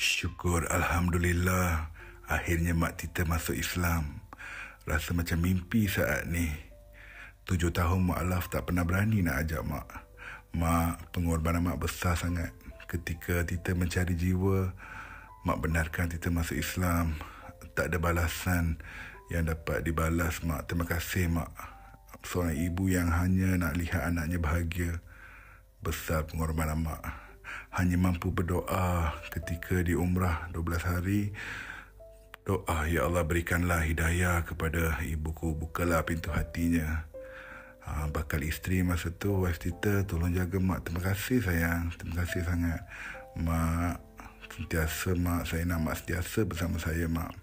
Syukur Alhamdulillah, akhirnya mak Tita masuk Islam. Rasa macam mimpi saat ni. 7 tahun Mak Alaf tak pernah berani nak ajak mak. Mak, pengorbanan mak besar sangat. Ketika Tita mencari jiwa, mak benarkan Tita masuk Islam. Tak ada balasan yang dapat dibalas mak. Terima kasih mak. Seorang ibu yang hanya nak lihat anaknya bahagia. Besar pengorbanan mak. Hanya mampu berdoa ketika di umrah 12 hari. Doa, ya Allah berikanlah hidayah kepada ibuku, bukalah pintu hatinya. Bakal isteri masa tu, wife Tita, tolong jaga mak. Terima kasih sayang, terima kasih sangat mak. Sentiasa mak, saya nak mak sentiasa bersama saya mak.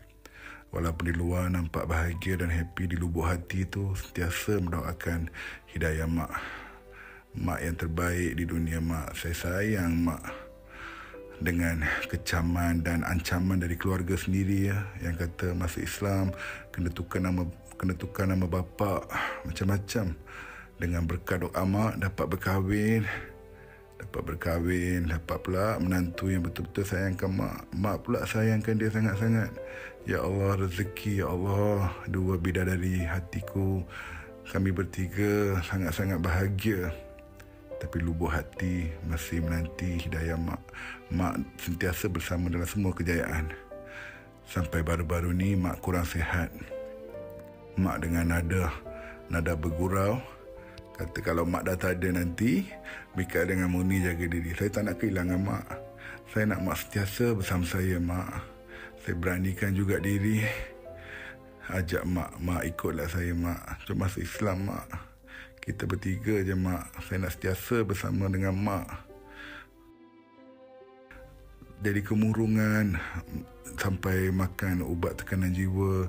Walaupun di luar nampak bahagia dan happy, di lubuk hati tu sentiasa mendoakan hidayah mak. Mak yang terbaik di dunia mak. Saya sayang mak. Dengan kecaman dan ancaman dari keluarga sendiri ya, yang kata masuk Islam kena tukar nama bapa, macam-macam. Dengan berkat doa mak dapat berkahwin, dapat pula menantu yang betul-betul sayangkan mak. Mak pula sayangkan dia sangat-sangat. Ya Allah, rezeki, ya Allah, 2 bidadari hatiku. Kami bertiga sangat-sangat bahagia. Tapi lubuk hati masih menanti hidayah mak. Mak sentiasa bersama dalam semua kejayaan. Sampai baru-baru ni mak kurang sihat. Mak dengan nada bergurau, kata kalau mak dah tak ada nanti, Mika dengan Muni jaga diri. Saya tak nak kehilangan mak. Saya nak mak sentiasa bersama saya mak. Saya beranikan juga diri. Ajak mak ikutlah saya mak. Jom masuk Islam mak. Kita bertiga je mak. Saya nak sentiasa bersama dengan mak. Dari kemurungan sampai makan ubat tekanan jiwa,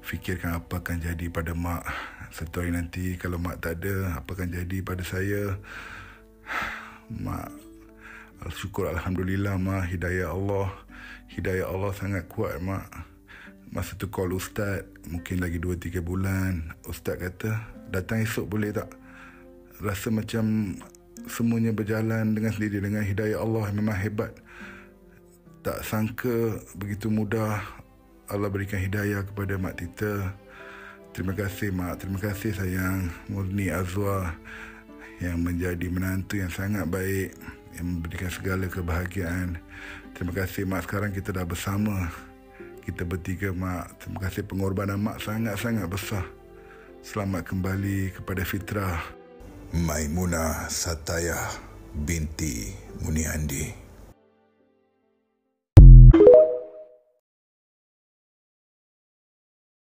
fikirkan apa akan jadi pada mak. Satu hari nanti kalau mak tak ada, apa akan jadi pada saya. Mak, syukur Alhamdulillah mak. Hidayah Allah sangat kuat mak. Masa tu call ustaz, mungkin lagi 2-3 bulan. Ustaz kata, datang esok boleh tak? Rasa macam semuanya berjalan dengan sendiri. Dengan hidayah Allah memang hebat. Tak sangka begitu mudah Allah berikan hidayah kepada mak Tita. Terima kasih mak. Terima kasih sayang. Murni Azwar yang menjadi menantu yang sangat baik, yang memberikan segala kebahagiaan. Terima kasih mak. Sekarang kita dah bersama. Kita bertiga mak. Terima kasih, pengorbanan mak sangat-sangat besar. Selamat kembali kepada fitrah. Maimunah Satayah binti Muniandi.